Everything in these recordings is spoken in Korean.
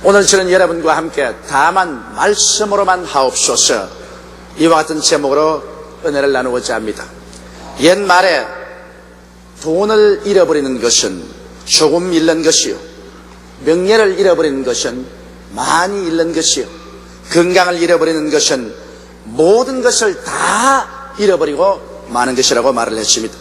오늘 저는 여러분과 함께 다만 말씀으로만 하옵소서, 이와 같은 제목으로 은혜를 나누고자 합니다. 옛말에 돈을 잃어버리는 것은 조금 잃는 것이요, 명예를 잃어버리는 것은 많이 잃는 것이요, 건강을 잃어버리는 것은 모든 것을 다 잃어버리고 마는 것이라고 말을 했습니다.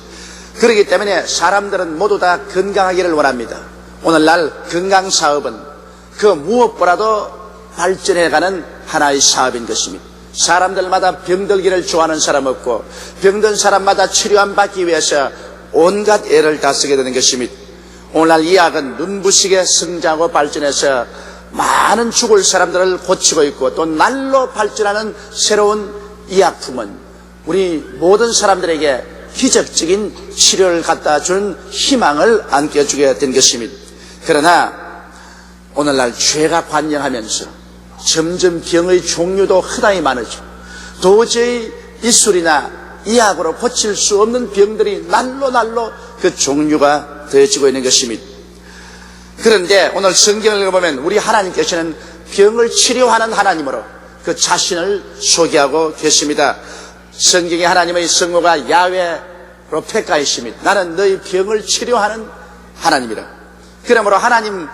그렇기 때문에 사람들은 모두 다 건강하기를 원합니다. 오늘날 건강사업은 그 무엇보다도 발전해가는 하나의 사업인 것입니다. 사람들마다 병들기를 좋아하는 사람 없고, 병든 사람마다 치료함 받기 위해서 온갖 애를 다 쓰게 되는 것입니다. 오늘날 의학은 눈부시게 성장하고 발전해서 많은 죽을 사람들을 고치고 있고, 또 날로 발전하는 새로운 의약품은 우리 모든 사람들에게 기적적인 치료를 갖다 주는 희망을 안겨주게 된 것입니다. 그러나 오늘날 죄가 관영하면서 점점 병의 종류도 허다히 많아지고, 도저히 이술이나 의학으로 고칠 수 없는 병들이 날로 그 종류가 더해지고 있는 것입니다. 그런데 오늘 성경을 읽어보면 우리 하나님께서는 병을 치료하는 하나님으로 그 자신을 소개하고 계십니다. 성경의 하나님의 성호가 야훼 로페카이십니다. 나는 너희 병을 치료하는 하나님이라. 그러므로 하나님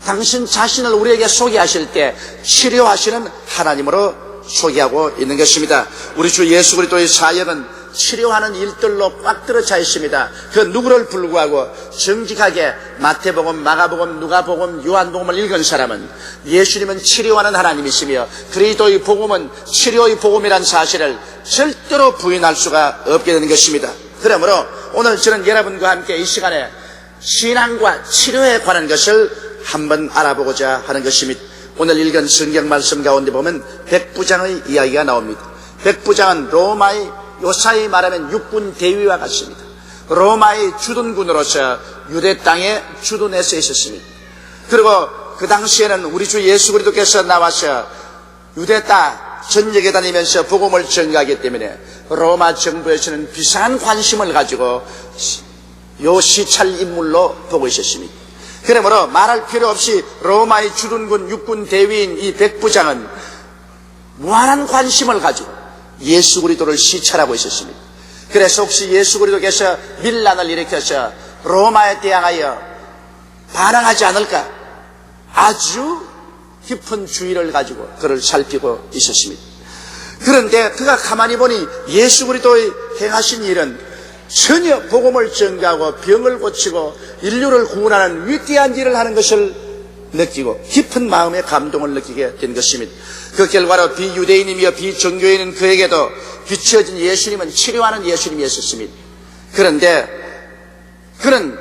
당신 자신을 우리에게 소개하실 때 치료하시는 하나님으로 소개하고 있는 것입니다. 우리 주 예수 그리스도의 사역은 치료하는 일들로 꽉 들어차 있습니다. 그 누구를 불구하고 정직하게 마태복음, 마가복음, 누가복음, 요한복음을 읽은 사람은 예수님은 치료하는 하나님이시며 그리스도의 복음은 치료의 복음이란 사실을 절대로 부인할 수가 없게 되는 것입니다. 그러므로 오늘 저는 여러분과 함께 이 시간에 신앙과 치료에 관한 것을 한번 알아보고자 하는 것입니다. 오늘 읽은 성경 말씀 가운데 보면 백부장의 이야기가 나옵니다. 백부장은 로마의 요사이 말하면 육군 대위와 같습니다. 로마의 주둔군으로서 유대 땅에 주둔해서 있었습니다. 그리고 그 당시에는 우리 주 예수 그리스도께서 나와서 유대 땅 전역에 다니면서 복음을 전가하기 때문에 로마 정부에서는 비상한 관심을 가지고 요 시찰 인물로 보고 있었습니다. 그러므로 말할 필요 없이 로마의 주둔군 육군 대위인 이 백부장은 무한한 관심을 가지고 예수 그리스도를 시찰하고 있었습니다. 그래서 혹시 예수 그리스도께서 밀란을 일으켜서 로마에 대항하여 반항하지 않을까 아주 깊은 주의를 가지고 그를 살피고 있었습니다. 그런데 그가 가만히 보니 예수 그리스도의 행하신 일은 전혀 복음을 전가하고 병을 고치고 인류를 구원하는 위대한 일을 하는 것을 느끼고 깊은 마음의 감동을 느끼게 된 것입니다. 그 결과로 비유대인이며 비종교인은 그에게도 비추어진 예수님은 치료하는 예수님이었습니다. 그런데 그는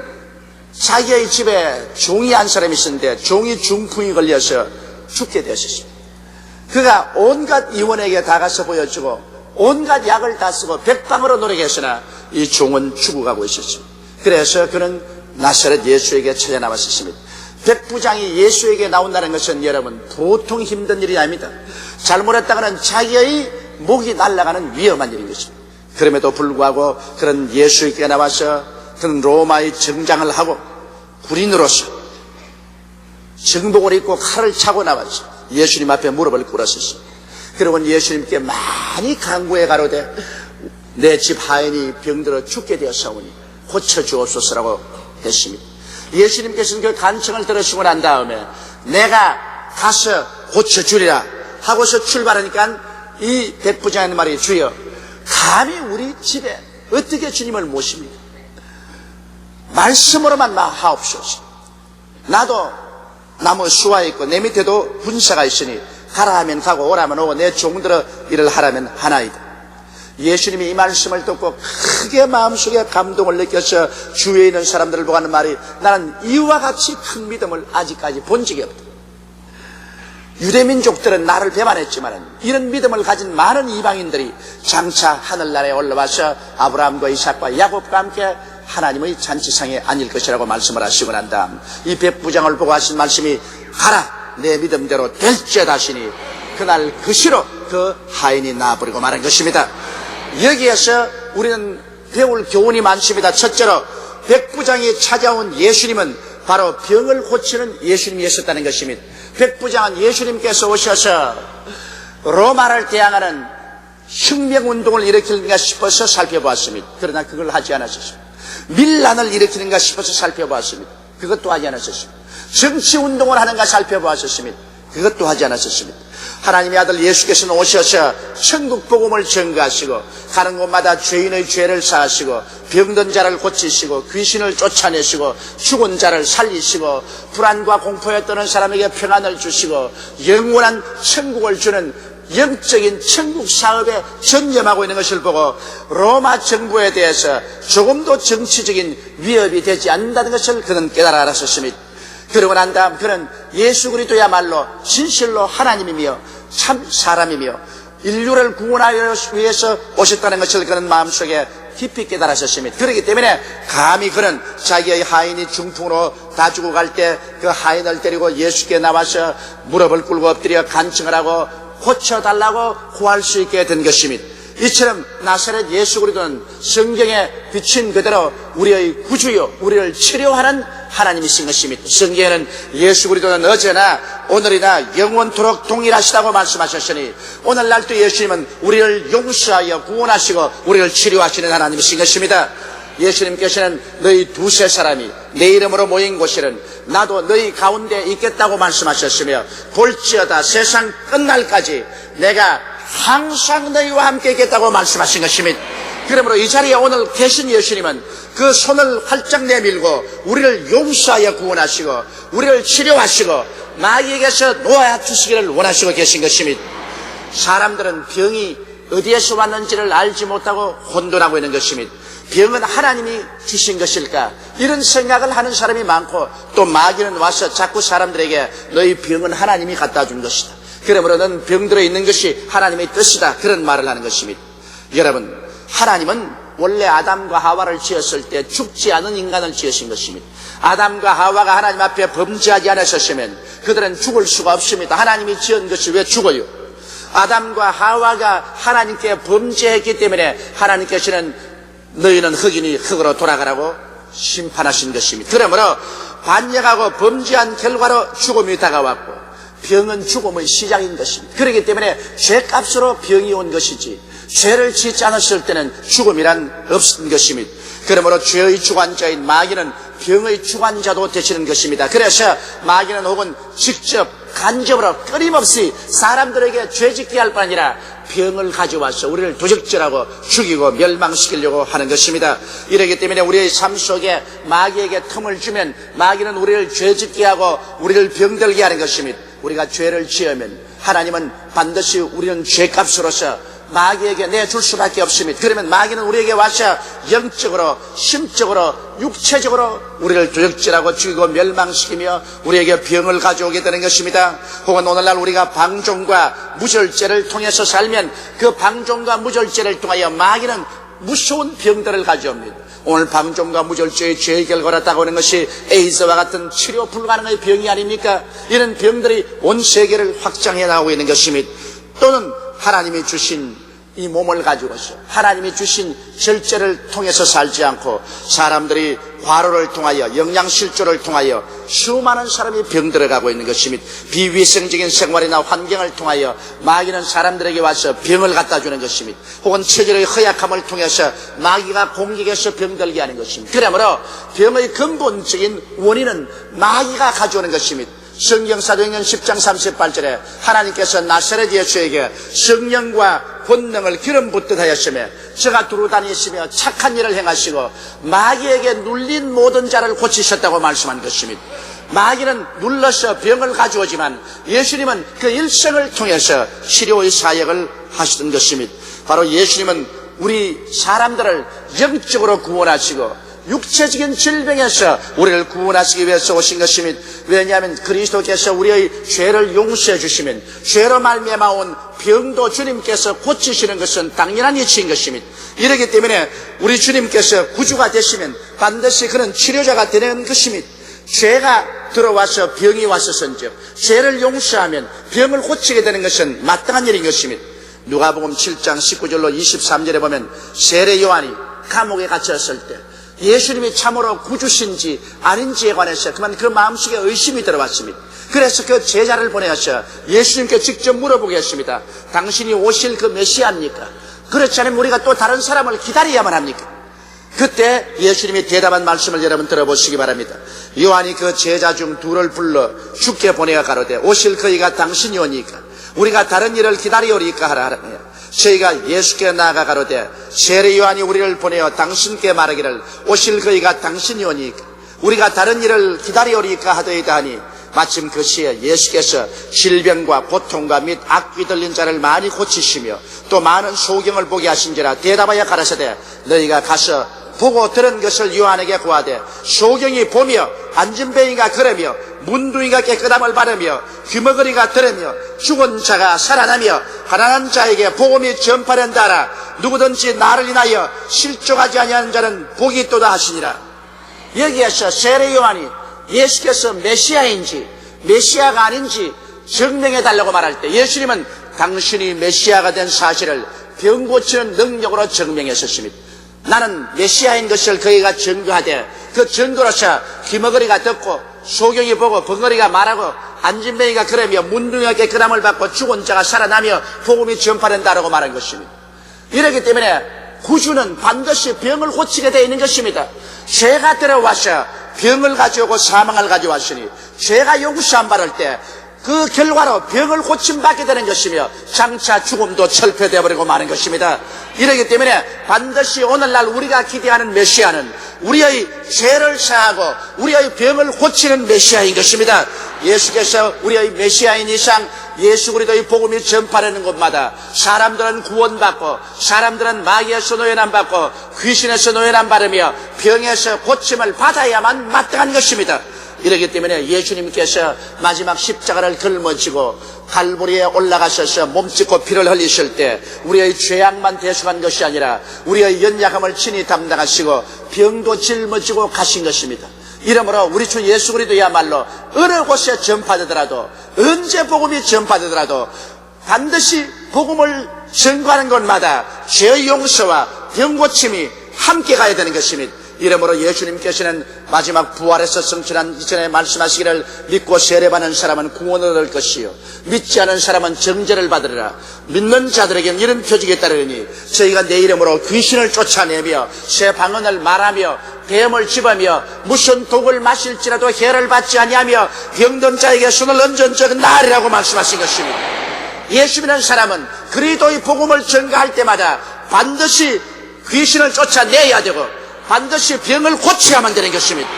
자기의 집에 종이 한 사람이 있었는데 종이 중풍이 걸려서 죽게 되었습니다. 그가 온갖 의원에게 다가서 보여주고 온갖 약을 다 쓰고 백방으로 노력했으나 이 종은 죽어가고 있었습니다. 그래서 그는 나사렛 예수에게 찾아나왔었습니다. 백부장이 예수에게 나온다는 것은 여러분 보통 힘든 일이 아닙니다. 잘못했다가는 자기의 목이 날아가는 위험한 일인 것입니다. 그럼에도 불구하고 그런 예수에게 나와서 그는 로마의 정장을 하고 군인으로서 정복을 입고 칼을 차고 나와서 예수님 앞에 무릎을 꿇었습니다. 그러고 예수님께 많이 간구해 가로되 내 집 하인이 병들어 죽게 되었사오니 고쳐주옵소서라고 했습니다. 예수님께서는 그 간청을 들으시고 난 다음에 내가 가서 고쳐주리라 하고서 출발하니까 이 백부장의 말이 주여 감히 우리 집에 어떻게 주님을 모십니까? 말씀으로만 하옵소서. 나도 나무 수와 있고 내 밑에도 군사가 있으니 가라 하면 가고 오라면 오고 내 종들어 일을 하라면 하나이다. 예수님이 이 말씀을 듣고 크게 마음속에 감동을 느껴서 주위에 있는 사람들을 보고 하는 말이 나는 이와 같이 큰 믿음을 아직까지 본 적이 없다. 유대민족들은 나를 배반했지만 이런 믿음을 가진 많은 이방인들이 장차 하늘나라에 올라와서 아브라함과 이삭과 야곱과 함께 하나님의 잔치상에 앉을 것이라고 말씀을 하시고 난 다음 이 백부장을 보고 하신 말씀이 가라 내 믿음대로 될지어다 하시니 그날 그 시로 그 하인이 나아버리고 말한 것입니다. 여기에서 우리는 배울 교훈이 많습니다. 첫째로 백부장이 찾아온 예수님은 바로 병을 고치는 예수님이었다는 것입니다. 백부장은 예수님께서 오셔서 로마를 대항하는 혁명운동을 일으키는가 싶어서 살펴보았습니다. 그러나 그걸 하지 않았습니다. 밀란을 일으키는가 싶어서 살펴보았습니다. 그것도 하지 않았습니다. 정치운동을 하는가 살펴보았습니다. 그것도 하지 않았습니다. 하나님의 아들 예수께서는 오셔서 천국 복음을 전가하시고 가는 곳마다 죄인의 죄를 사하시고 병든 자를 고치시고 귀신을 쫓아내시고 죽은 자를 살리시고 불안과 공포에 떠는 사람에게 평안을 주시고 영원한 천국을 주는 영적인 천국 사업에 전념하고 있는 것을 보고 로마 정부에 대해서 조금도 정치적인 위협이 되지 않는다는 것을 그는 깨달아 알았습니다. 그러고 난 다음 그는 예수 그리스도야말로 진실로 하나님이며 참 사람이며 인류를 구원하기 위해서 오셨다는 것을 그는 마음속에 깊이 깨달았습니다. 그렇기 때문에 감히 그는 자기의 하인이 중풍으로 다 죽어갈 때 그 하인을 데리고 예수께 나와서 무릎을 꿇고 엎드려 간청을 하고 고쳐달라고 구할 수 있게 된 것입니다. 이처럼 나사렛 예수 그리스도는 성경에 비친 그대로 우리의 구주요 우리를 치료하는 하나님이신 것입니다. 성경에는 예수 그리스도는 어제나 오늘이나 영원토록 동일하시다고 말씀하셨으니 오늘날도 예수님은 우리를 용서하여 구원하시고 우리를 치료하시는 하나님이신 것입니다. 예수님께서는 너희 두세 사람이 내 이름으로 모인 곳에는 나도 너희 가운데 있겠다고 말씀하셨으며 볼지어다 세상 끝날까지 내가 항상 너희와 함께 있겠다고 말씀하신 것입니다. 그러므로 이 자리에 오늘 계신 예수님은 그 손을 활짝 내밀고 우리를 용서하여 구원하시고 우리를 치료하시고 마귀에게서 놓아주시기를 원하시고 계신 것입니다. 사람들은 병이 어디에서 왔는지를 알지 못하고 혼돈하고 있는 것입니다. 병은 하나님이 주신 것일까? 이런 생각을 하는 사람이 많고 또 마귀는 와서 자꾸 사람들에게 너희 병은 하나님이 갖다 준 것이다. 그러므로 넌 병들어 있는 것이 하나님의 뜻이다. 그런 말을 하는 것입니다. 여러분, 하나님은 원래 아담과 하와를 지었을 때 죽지 않은 인간을 지으신 것입니다. 아담과 하와가 하나님 앞에 범죄하지 않았었으면 그들은 죽을 수가 없습니다. 하나님이 지은 것이 왜 죽어요? 아담과 하와가 하나님께 범죄했기 때문에 하나님께서는 너희는 흙이니 흙으로 돌아가라고 심판하신 것입니다. 그러므로 반역하고 범죄한 결과로 죽음이 다가왔고 병은 죽음의 시작인 것입니다. 그렇기 때문에 죄값으로 병이 온 것이지 죄를 짓지 않았을 때는 죽음이란 없는 것입니다. 그러므로 죄의 주관자인 마귀는 병의 주관자도 되시는 것입니다. 그래서 마귀는 혹은 직접 간접으로 끊임없이 사람들에게 죄짓게 할 뿐 아니라 병을 가져와서 우리를 도적질하고 죽이고 멸망시키려고 하는 것입니다. 이러기 때문에 우리의 삶 속에 마귀에게 틈을 주면 마귀는 우리를 죄짓게 하고 우리를 병들게 하는 것입니다. 우리가 죄를 지으면 하나님은 반드시 우리는 죄값으로서 마귀에게 내줄 수밖에 없습니다. 그러면 마귀는 우리에게 와서 영적으로, 심적으로, 육체적으로 우리를 도적질하고 죽이고 멸망시키며 우리에게 병을 가져오게 되는 것입니다. 혹은 오늘날 우리가 방종과 무절제를 통해서 살면 그 방종과 무절제를 통하여 마귀는 무서운 병들을 가져옵니다. 오늘 방종과 무절제의 죄의 결과로 다가오는 것이 에이즈와 같은 치료 불가능의 병이 아닙니까? 이런 병들이 온 세계를 확장해 나오고 있는 것입니다. 또는 하나님이 주신 이 몸을 가지고서 하나님이 주신 절제를 통해서 살지 않고 사람들이 과로를 통하여 영양실조를 통하여 수많은 사람이 병들어가고 있는 것입니다. 비위생적인 생활이나 환경을 통하여 마귀는 사람들에게 와서 병을 갖다 주는 것입니다. 혹은 체질의 허약함을 통해서 마귀가 공격해서 병들게 하는 것입니다. 그러므로 병의 근본적인 원인은 마귀가 가져오는 것입니다. 성경 사도행전 10장 38절에 하나님께서 나사렛 예수에게 성령과 권능을 기름 붓듯 하였으며 저가 두루 다니시며 착한 일을 행하시고 마귀에게 눌린 모든 자를 고치셨다고 말씀한 것입니다. 마귀는 눌러서 병을 가져오지만 예수님은 그 일생을 통해서 치료의 사역을 하시던 것입니다. 바로 예수님은 우리 사람들을 영적으로 구원하시고 육체적인 질병에서 우리를 구원하시기 위해서 오신 것입니다. 왜냐하면 그리스도께서 우리의 죄를 용서해 주시면 죄로 말미암아 온 병도 주님께서 고치시는 것은 당연한 이치인 것입니다. 이렇기 때문에 우리 주님께서 구주가 되시면 반드시 그는 치료자가 되는 것입니다. 죄가 들어와서 병이 왔었은즉 죄를 용서하면 병을 고치게 되는 것은 마땅한 일인 것입니다. 누가복음 7장 19절로 23절에 보면 세례 요한이 감옥에 갇혔을 때 예수님이 참으로 구주신지 아닌지에 관해서 그만 그 마음속에 의심이 들어왔습니다. 그래서 그 제자를 보내서 예수님께 직접 물어보겠습니다. 당신이 오실 그 메시아입니까? 그렇지 않으면 우리가 또 다른 사람을 기다려야만 합니까? 그때 예수님이 대답한 말씀을 여러분 들어보시기 바랍니다. 요한이 그 제자 중 둘을 불러 주께 보내어 가로되 오실 그이가 당신이 오니까 우리가 다른 일을 기다리오리까 하라 하며 저희가 예수께 나아가 가로되 세례 요한이 우리를 보내어 당신께 말하기를 오실 그이가 당신이 오니까 우리가 다른 일을 기다리오리까 하더이다 하니 마침 그 시에 예수께서 질병과 고통과 및 악귀 들린 자를 많이 고치시며 또 많은 소경을 보게 하신지라 대답하여 가라사대 너희가 가서 보고 들은 것을 요한에게 고하되 소경이 보며 안진뱅이가 걸으며 문둥이가 깨끗함을 받으며 귀머거리가 들으며 죽은 자가 살아나며 가난한 자에게 복음이 전파된다 하라. 누구든지 나를 인하여 실족하지 아니하는 자는 복이 있도다 하시니라. 여기에서 세례 요한이 예수께서 메시아인지 메시아가 아닌지 증명해 달라고 말할 때 예수님은 당신이 메시아가 된 사실을 병 고치는 능력으로 증명했었습니다. 나는 메시아인 것을 그이가 증거하되 그 증거로서 귀머거리가 듣고 소경이 보고 벙어리가 말하고 안진뱅이가 그러며 문둥이가 깨끗함을 받고 죽은 자가 살아나며 복음이 전파된다라고 말한 것입니다. 이렇기 때문에 구주는 반드시 병을 고치게 되어 있는 것입니다. 죄가 들어와서 병을 가져오고 사망을 가져왔으니 죄가 용서 안 받을 때 그 결과로 병을 고침받게 되는 것이며 장차 죽음도 철폐되어 버리고 마는 것입니다. 이러기 때문에 반드시 오늘날 우리가 기대하는 메시아는 우리의 죄를 사하고 우리의 병을 고치는 메시아인 것입니다. 예수께서 우리의 메시아인 이상 예수 그리스도의 복음이 전파되는 곳마다 사람들은 구원받고 사람들은 마귀에서 노예남 받고 귀신에서 노예남 받으며 병에서 고침을 받아야만 마땅한 것입니다. 이렇기 때문에 예수님께서 마지막 십자가를 걸머지고 갈보리에 올라가셔서 몸짓고 피를 흘리실 때 우리의 죄악만 대속한 것이 아니라 우리의 연약함을 친히 담당하시고 병도 짊어지고 가신 것입니다. 이러므로 우리 주 예수 그리스도야말로 어느 곳에 전파되더라도 언제 복음이 전파되더라도 반드시 복음을 전가하는 곳마다 죄의 용서와 병 고침이 함께 가야 되는 것입니다. 이러므로 예수님께서는 마지막 부활에서 성취한 이전에 말씀하시기를 믿고 세례받는 사람은 구원을 얻을 것이요 믿지 않은 사람은 정죄를 받으리라. 믿는 자들에게는 이런 표적이 따르니 저희가 내 이름으로 귀신을 쫓아내며 새 방언을 말하며 뱀을 집으며 무슨 독을 마실지라도 해를 받지 아니하며 병든 자에게 손을 얹은 적은 나으리라고 말씀하신 것입니다. 예수 믿는 사람은 그리스도의 복음을 전가할 때마다 반드시 귀신을 쫓아내야 되고 반드시 병을 고쳐야만 되는 것입니다.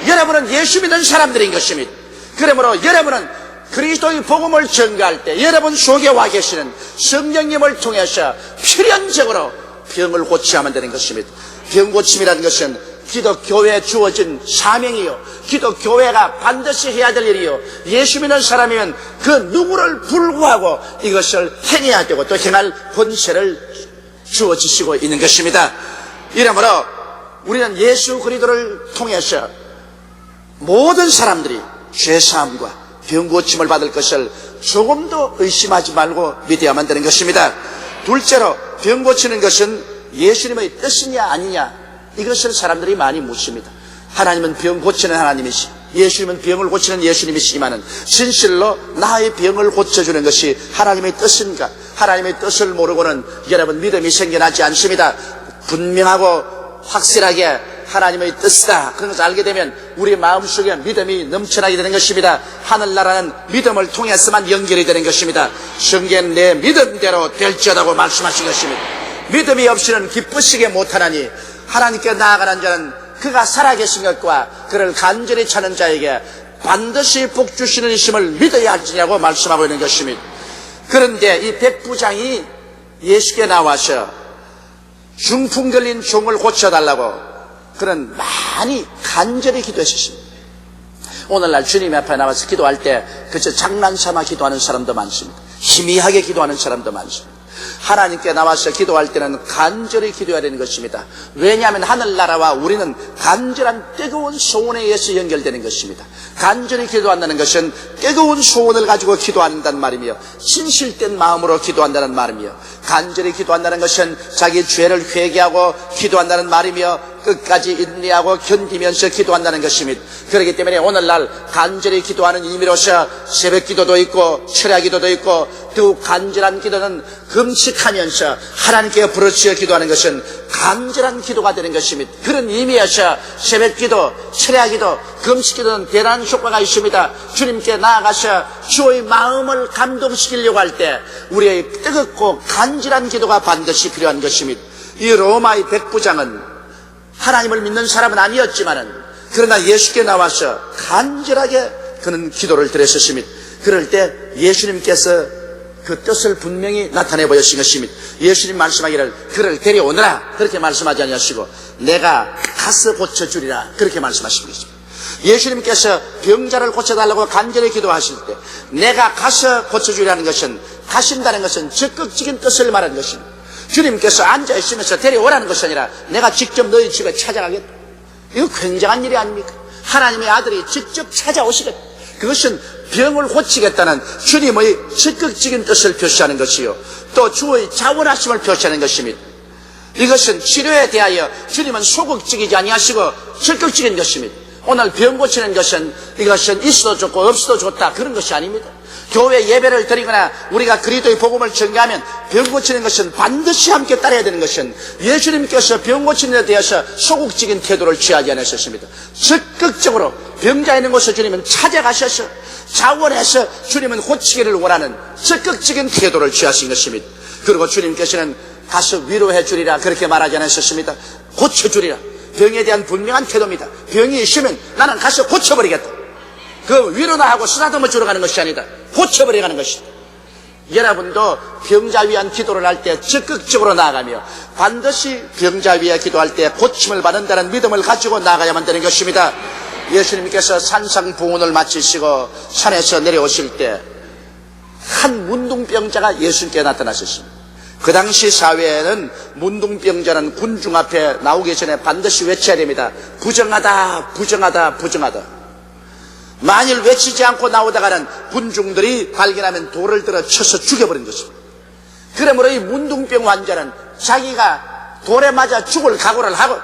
여러분은 예수 믿는 사람들인 것입니다. 그러므로 여러분은 그리스도의 복음을 전가할 때 여러분 속에 와 계시는 성령님을 통해서 필연적으로 병을 고쳐야만 되는 것입니다. 병 고침이라는 것은 기독교회에 주어진 사명이요 기독교회가 반드시 해야 될 일이요 예수 믿는 사람이면 그 누구를 불구하고 이것을 행해야 되고 또 행할 권세를 주어지시고 있는 것입니다. 이러므로 우리는 예수 그리스도를 통해서 모든 사람들이 죄사함과 병 고침을 받을 것을 조금도 의심하지 말고 믿어야만 되는 것입니다. 둘째로 병 고치는 것은 예수님의 뜻이냐 아니냐 이것을 사람들이 많이 묻습니다. 하나님은 병 고치는 하나님이시 예수님은 병을 고치는 예수님이시지만은 진실로 나의 병을 고쳐주는 것이 하나님의 뜻인가? 하나님의 뜻을 모르고는 여러분 믿음이 생겨나지 않습니다. 분명하고 확실하게 하나님의 뜻이다 그런 것을 알게 되면 우리 마음속에 믿음이 넘쳐나게 되는 것입니다. 하늘나라는 믿음을 통해서만 연결이 되는 것입니다. 성경은 내 믿음대로 될지어다고 말씀하신 것입니다. 믿음이 없이는 기쁘시게 못하나니 하나님께 나아가는 자는 그가 살아계신 것과 그를 간절히 찾는 자에게 반드시 복 주시는 이심을 믿어야 할지냐고 말씀하고 있는 것입니다. 그런데 이 백부장이 예수께 나와서 중풍 걸린 종을 고쳐달라고 그는 많이 간절히 기도했습니다. 오늘날 주님 앞에 나와서 기도할 때 그저 장난삼아 기도하는 사람도 많습니다. 희미하게 기도하는 사람도 많습니다. 하나님께 나와서 기도할 때는 간절히 기도해야 되는 것입니다. 왜냐하면 하늘나라와 우리는 간절한 뜨거운 소원에 의해서 연결되는 것입니다. 간절히 기도한다는 것은 뜨거운 소원을 가지고 기도한다는 말이며 진실된 마음으로 기도한다는 말이며 간절히 기도한다는 것은 자기 죄를 회개하고 기도한다는 말이며 끝까지 인내하고 견디면서 기도한다는 것입니다. 그렇기 때문에 오늘날 간절히 기도하는 의미로서 새벽 기도도 있고 철야 기도도 있고, 더욱 간절한 기도는 금식하면서 하나님께 부르짖어 기도하는 것은 간절한 기도가 되는 것입니다. 그런 의미에서 새벽 기도, 철야 기도, 금식 기도는 대단한 효과가 있습니다. 주님께 나아가서 주의 마음을 감동시키려고 할 때 우리의 뜨겁고 간절한 기도가 반드시 필요한 것입니다. 이 로마의 백부장은 하나님을 믿는 사람은 아니었지만은 그러나 예수께 나와서 간절하게 그는 기도를 드렸었습니다. 그럴 때 예수님께서 그 뜻을 분명히 나타내 보였신 것입니다. 예수님 말씀하기를 그를 데려오너라 그렇게 말씀하지 아니하시고 내가 가서 고쳐주리라 그렇게 말씀하신 것입니다. 예수님께서 병자를 고쳐달라고 간절히 기도하실 때 내가 가서 고쳐주리라는 것은, 가신다는 것은 적극적인 뜻을 말하는 것입니다. 주님께서 앉아있으면서 데려오라는 것이 아니라 내가 직접 너희 집에 찾아가겠다. 이거 굉장한 일이 아닙니까? 하나님의 아들이 직접 찾아오시겠다. 그것은 병을 고치겠다는 주님의 적극적인 뜻을 표시하는 것이요, 또 주의 자원하심을 표시하는 것입니다. 이것은 치료에 대하여 주님은 소극적이지 아니하시고 적극적인 것입니다. 오늘 병 고치는 것은 이것은 있어도 좋고 없어도 좋다 그런 것이 아닙니다. 교회 예배를 드리거나 우리가 그리스도의 복음을 전가하면 병 고치는 것은 반드시 함께 따라야 되는 것은 예수님께서 병 고치는 데 대해서 소극적인 태도를 취하지 않으셨습니다. 적극적으로 병자 있는 곳에 주님은 찾아가셔서 자원해서 주님은 고치기를 원하는 적극적인 태도를 취하신 것입니다. 그리고 주님께서는 가서 위로해 주리라 그렇게 말하지 않으셨습니다. 고쳐주리라. 병에 대한 분명한 태도입니다. 병이 있으면 나는 가서 고쳐버리겠다. 그 위로나 하고 쓰다듬어 주러 가는 것이 아니다. 고쳐버리가는 것이다. 여러분도 병자 위한 기도를 할 때 적극적으로 나아가며 반드시 병자 위에 기도할 때 고침을 받는다는 믿음을 가지고 나아가야만 되는 것입니다. 예수님께서 산상봉헌을 마치시고 산에서 내려오실 때 한 문둥병자가 예수님께 나타나셨습니다. 그 당시 사회에는 문둥병자는 군중 앞에 나오기 전에 반드시 외쳐야 됩니다. 부정하다, 부정하다, 부정하다. 만일 외치지 않고 나오다가는 군중들이 발견하면 돌을 들어 쳐서 죽여버린 것입니다. 그러므로 이 문둥병 환자는 자기가 돌에 맞아 죽을 각오를 하고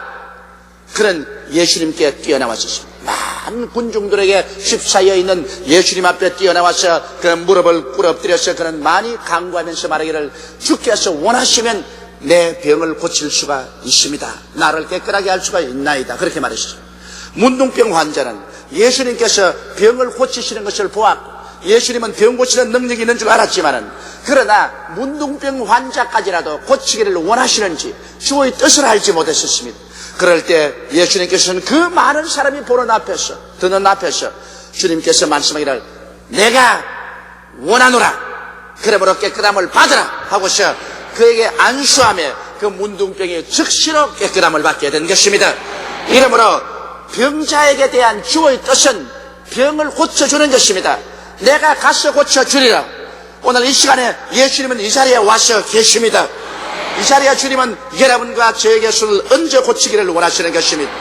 그런 예수님께 뛰어나왔습니다. 많은 군중들에게 휩싸여 있는 예수님 앞에 뛰어나와서 그런 무릎을 꿇어뜨려서 그는 많이 간구하면서 말하기를 주께서 원하시면 내 병을 고칠 수가 있습니다. 나를 깨끗하게 할 수가 있나이다. 그렇게 말했죠. 문둥병 환자는 예수님께서 병을 고치시는 것을 보았고 예수님은 병 고치는 능력이 있는 줄 알았지만은 그러나 문둥병 환자까지라도 고치기를 원하시는지 주의 뜻을 알지 못했었습니다. 그럴 때 예수님께서는 그 많은 사람이 보는 앞에서, 듣는 앞에서 주님께서 말씀하기를 내가 원하노라. 그러므로 깨끗함을 받으라 하고서 그에게 안수하며 그 문둥병이 즉시로 깨끗함을 받게 된 것입니다. 이러므로 병자에게 대한 주의 뜻은 병을 고쳐주는 것입니다. 내가 가서 고쳐주리라. 오늘 이 시간에 예수님은 이 자리에 와서 계십니다. 이 자리에 주님은 여러분과 저에게 손을 얹어 고치기를 원하시는 것입니다.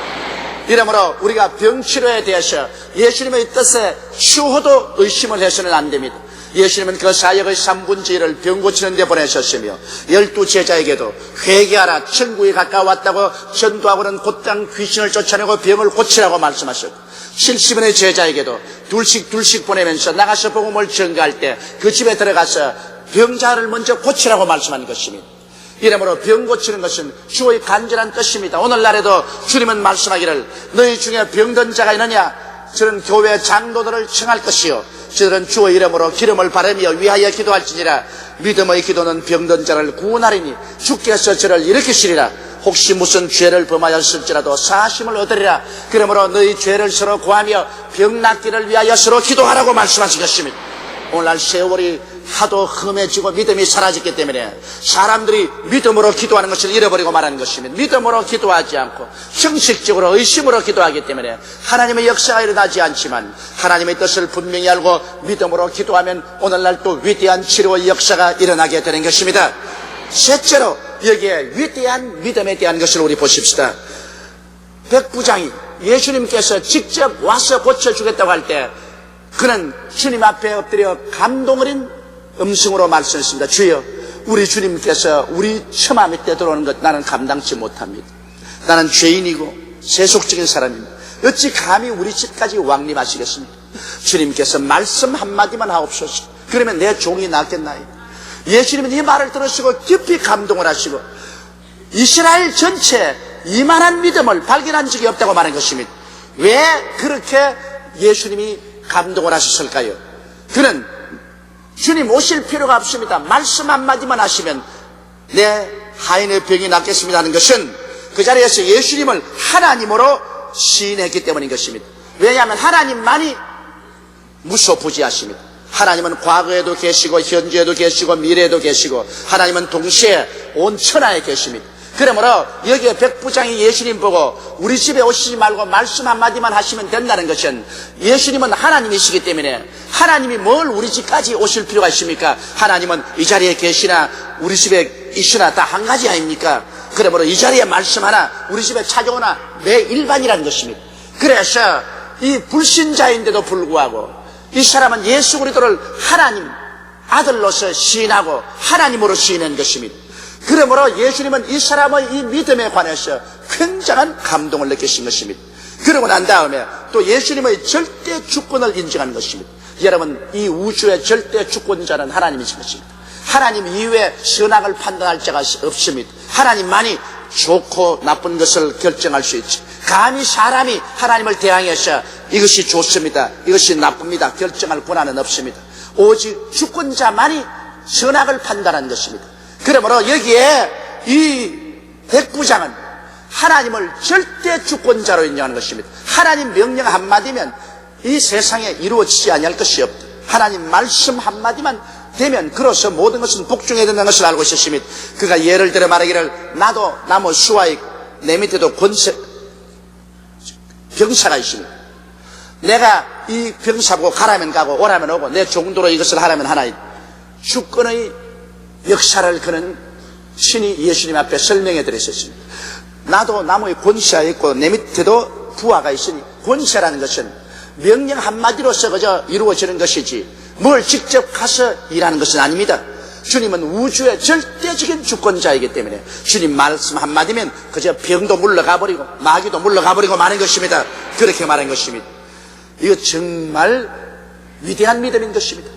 이러므로 우리가 병치료에 대해서 예수님의 뜻에 추호도 의심을 해서는 안 됩니다. 예수님은 그 사역의 3분의 1을 병 고치는 데 보내셨으며 12제자에게도 회개하라 천국에 가까웠다고 전도하고는 곧장 귀신을 쫓아내고 병을 고치라고 말씀하셨고 70인의 제자에게도 둘씩 보내면서 나가서 복음을 전가할 때 그 집에 들어가서 병자를 먼저 고치라고 말씀한 것입니다. 이러므로 병 고치는 것은 주의 간절한 뜻입니다. 오늘날에도 주님은 말씀하기를 너희 중에 병든 자가 있느냐 저는 교회 장로들을 청할 것이요 저들은 주의 이름으로 기름을 바르며 위하여 기도할지니라. 믿음의 기도는 병든 자를 구원하리니 주께서 저를 일으키시리라. 혹시 무슨 죄를 범하였을지라도 사심을 얻으리라. 그러므로 너희 죄를 서로 구하며 병 낫기를 위하여 서로 기도하라고 말씀하신 것입니다. 오늘날 세월이 하도 험해지고 믿음이 사라졌기 때문에 사람들이 믿음으로 기도하는 것을 잃어버리고 말하는 것입니다. 믿음으로 기도하지 않고 형식적으로 의심으로 기도하기 때문에 하나님의 역사가 일어나지 않지만 하나님의 뜻을 분명히 알고 믿음으로 기도하면 오늘날 또 위대한 치료의 역사가 일어나게 되는 것입니다. 셋째로 여기에 위대한 믿음에 대한 것을 우리 보십시다. 백부장이 예수님께서 직접 와서 고쳐주겠다고 할 때 그는 주님 앞에 엎드려 감동 어린 음성으로 말씀했습니다. 주여, 우리 주님께서 우리 처마 밑에 들어오는 것 나는 감당치 못합니다. 나는 죄인이고 세속적인 사람입니다. 어찌 감히 우리 집까지 왕림하시겠습니까? 주님께서 말씀 한마디만 하옵소서. 그러면 내 종이 낫겠나요? 예수님은 이 말을 들으시고 깊이 감동을 하시고 이스라엘 전체에 이만한 믿음을 발견한 적이 없다고 말한 것입니다. 왜 그렇게 예수님이 감동을 하셨을까요? 그는 주님 오실 필요가 없습니다. 말씀 한마디만 하시면 내 하인의 병이 낫겠습니다 하는 것은 그 자리에서 예수님을 하나님으로 시인했기 때문인 것입니다. 왜냐하면 하나님만이 무소부지하십니다. 하나님은 과거에도 계시고 현재에도 계시고 미래에도 계시고 하나님은 동시에 온 천하에 계십니다. 그러므로 여기에 백부장이 예수님 보고 우리 집에 오시지 말고 말씀 한마디만 하시면 된다는 것은 예수님은 하나님이시기 때문에 하나님이 뭘 우리 집까지 오실 필요가 있습니까? 하나님은 이 자리에 계시나 우리 집에 있으나 다 한 가지 아닙니까? 그러므로 이 자리에 말씀 하나 우리 집에 찾아오나 내 일반이라는 것입니다. 그래서 이 불신자인데도 불구하고 이 사람은 예수 그리스도를 하나님 아들로서 시인하고 하나님으로 시인한 것입니다. 그러므로 예수님은 이 사람의 이 믿음에 관해서 굉장한 감동을 느끼신 것입니다. 그러고 난 다음에 또 예수님의 절대 주권을 인정한 것입니다. 여러분, 이 우주의 절대 주권자는 하나님이신 것입니다. 하나님 이외에 선악을 판단할 자가 없습니다. 하나님만이 좋고 나쁜 것을 결정할 수 있지. 감히 사람이 하나님을 대항해서 이것이 좋습니다, 이것이 나쁩니다 결정할 권한은 없습니다. 오직 주권자만이 선악을 판단하는 것입니다. 그러므로 여기에 이 백부장은 하나님을 절대 주권자로 인정하는 것입니다. 하나님 명령 한마디면 이 세상에 이루어지지 아니할 것이 없다. 하나님 말씀 한마디만 되면 그로서 모든 것은 복종해야 된다는 것을 알고 있었습니다. 그가 예를 들어 말하기를 나도 나무 수와의 내 밑에도 병사가 있습니다. 내가 이 병사 보고 가라면 가고 오라면 오고 내 정도로 이것을 하라면 하나이. 주권의 역사를 그는 신이 예수님 앞에 설명해 드렸습니다. 나도 나무의 권세가 있고 내 밑에도 부하가 있으니 권세라는 것은 명령 한마디로서 그저 이루어지는 것이지 뭘 직접 가서 일하는 것은 아닙니다. 주님은 우주의 절대적인 주권자이기 때문에 주님 말씀 한마디면 그저 병도 물러가 버리고 마귀도 물러가 버리고 마는 것입니다. 그렇게 말한 것입니다. 이거 정말 위대한 믿음인 것입니다.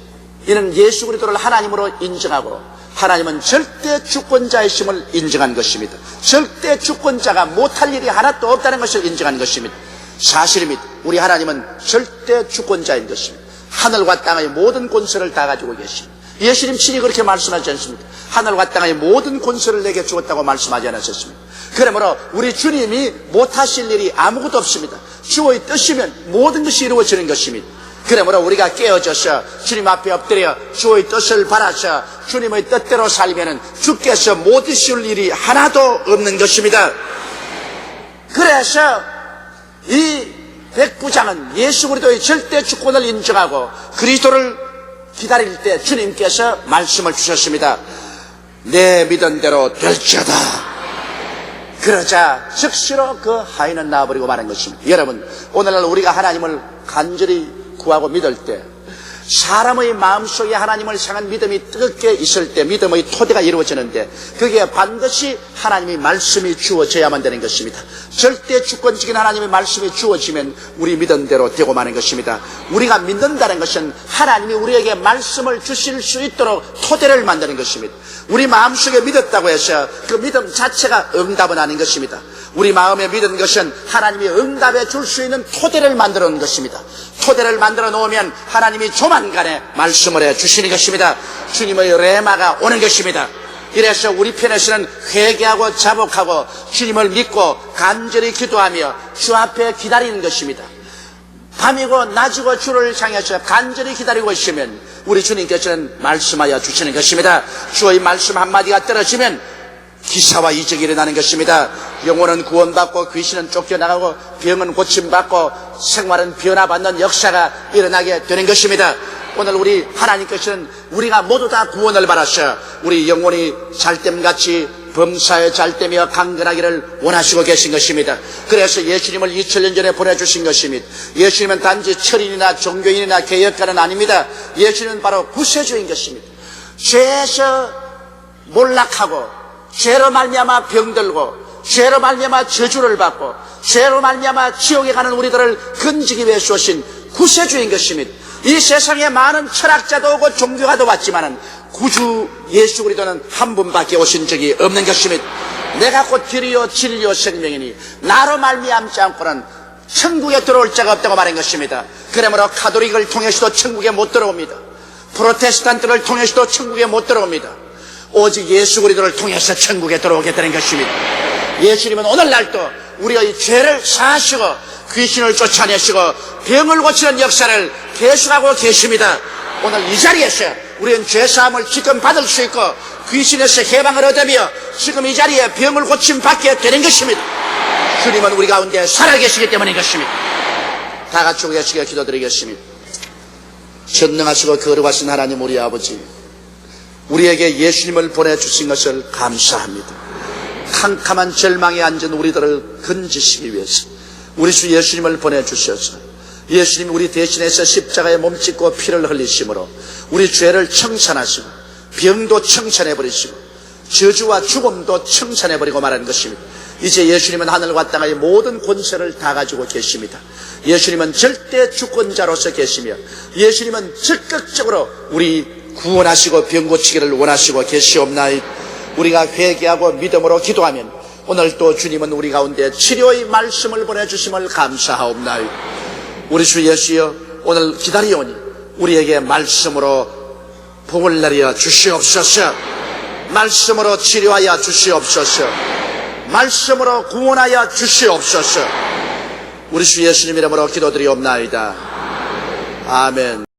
이는 예수 그리스도를 하나님으로 인정하고 하나님은 절대 주권자이심을 인정한 것입니다. 절대 주권자가 못할 일이 하나도 없다는 것을 인정한 것입니다. 사실입니다. 우리 하나님은 절대 주권자인 것입니다. 하늘과 땅의 모든 권세를 다 가지고 계십니다. 예수님 친히 그렇게 말씀하지 않습니까? 하늘과 땅의 모든 권세를 내게 주었다고 말씀하지 않으셨습니까? 그러므로 우리 주님이 못하실 일이 아무것도 없습니다. 주의 뜻이면 모든 것이 이루어지는 것입니다. 그러므로 우리가 깨어져서 주님 앞에 엎드려 주의 뜻을 바라서 주님의 뜻대로 살면은 주께서 못 이실 일이 하나도 없는 것입니다. 그래서 이 백부장은 예수 그리스도의 절대 주권을 인정하고 그리스도를 기다릴 때 주님께서 말씀을 주셨습니다. 내 믿은 대로 될지어다. 그러자 즉시로 그 하인은 나와버리고 마는 것입니다. 여러분, 오늘날 우리가 하나님을 간절히 구하고 믿을 때 사람의 마음속에 하나님을 향한 믿음이 뜨겁게 있을 때 믿음의 토대가 이루어지는데 그게 반드시 하나님의 말씀이 주어져야만 되는 것입니다. 절대 주권적인 하나님의 말씀이 주어지면 우리 믿은 대로 되고 마는 것입니다. 우리가 믿는다는 것은 하나님이 우리에게 말씀을 주실 수 있도록 토대를 만드는 것입니다. 우리 마음속에 믿었다고 해서 그 믿음 자체가 응답은 아닌 것입니다. 우리 마음에 믿은 것은 하나님이 응답해 줄 수 있는 토대를 만들어 놓은 것입니다. 토대를 만들어 놓으면 하나님이 조만간에 말씀을 해 주시는 것입니다. 주님의 레마가 오는 것입니다. 이래서 우리 편에서는 회개하고 자복하고 주님을 믿고 간절히 기도하며 주 앞에 기다리는 것입니다. 밤이고 낮이고 주를 향해서 간절히 기다리고 있으면 우리 주님께서는 말씀하여 주시는 것입니다. 주의 말씀 한마디가 떨어지면 기사와 이적이 일어나는 것입니다. 영혼은 구원받고 귀신은 쫓겨나가고 병은 고침받고 생활은 변화받는 역사가 일어나게 되는 것입니다. 오늘 우리 하나님께서는 우리가 모두 다 구원을 받아서 우리 영혼이 잘됨같이 범사에 잘되며 강건하기를 원하시고 계신 것입니다. 그래서 예수님을 2000년 전에 보내주신 것입니다. 예수님은 단지 철인이나 종교인이나 개혁가는 아닙니다. 예수님은 바로 구세주인 것입니다. 죄에서 몰락하고 죄로 말미암아 병들고 죄로 말미암아 저주를 받고 죄로 말미암아 지옥에 가는 우리들을 건지기 위해 쏘신 구세주인 것입니다. 이 세상에 많은 철학자도 오고 종교가도 왔지만은 구주 예수 그리스도는 한 분밖에 오신 적이 없는 것입니다. 내가 곧 길이요 진리요 생명이니 나로 말미암지 않고는 천국에 들어올 자가 없다고 말한 것입니다. 그러므로 가톨릭을 통해서도 천국에 못 들어옵니다. 프로테스탄트를 통해서도 천국에 못 들어옵니다. 오직 예수 그리스도를 통해서 천국에 들어오게 되는 것입니다. 예수님은 오늘날도 우리의 죄를 사하시고 귀신을 쫓아내시고 병을 고치는 역사를 계속하고 계십니다. 오늘 이 자리에서 우리는 죄사함을 지금 받을 수 있고 귀신에서 해방을 얻으며 지금 이 자리에 병을 고침받게 되는 것입니다. 주님은 우리 가운데 살아계시기 때문인 것입니다. 다 같이 우리가 시켜 기도드리겠습니다. 전능하시고 거룩하신 하나님 우리 아버지, 우리에게 예수님을 보내주신 것을 감사합니다. 캄캄한 절망에 앉은 우리들을 건지시기 위해서 우리 주 예수님을 보내주셔서 예수님이 우리 대신해서 십자가에 몸짓고 피를 흘리심으로 우리 죄를 청산하시고 병도 청산해버리시고 저주와 죽음도 청산해버리고 말하는 것입니다. 이제 예수님은 하늘과 땅의 모든 권세를 다 가지고 계십니다. 예수님은 절대 주권자로서 계시며 예수님은 적극적으로 우리 구원하시고 병 고치기를 원하시고 계시옵나이다. 우리가 회개하고 믿음으로 기도하면 오늘 또 주님은 우리 가운데 치료의 말씀을 보내주심을 감사하옵나이다. 우리 주 예수여, 오늘 기다리오니 우리에게 말씀으로 복을 내려 주시옵소서. 말씀으로 치료하여 주시옵소서. 말씀으로 구원하여 주시옵소서. 우리 주 예수님 이름으로 기도드리옵나이다. 아멘.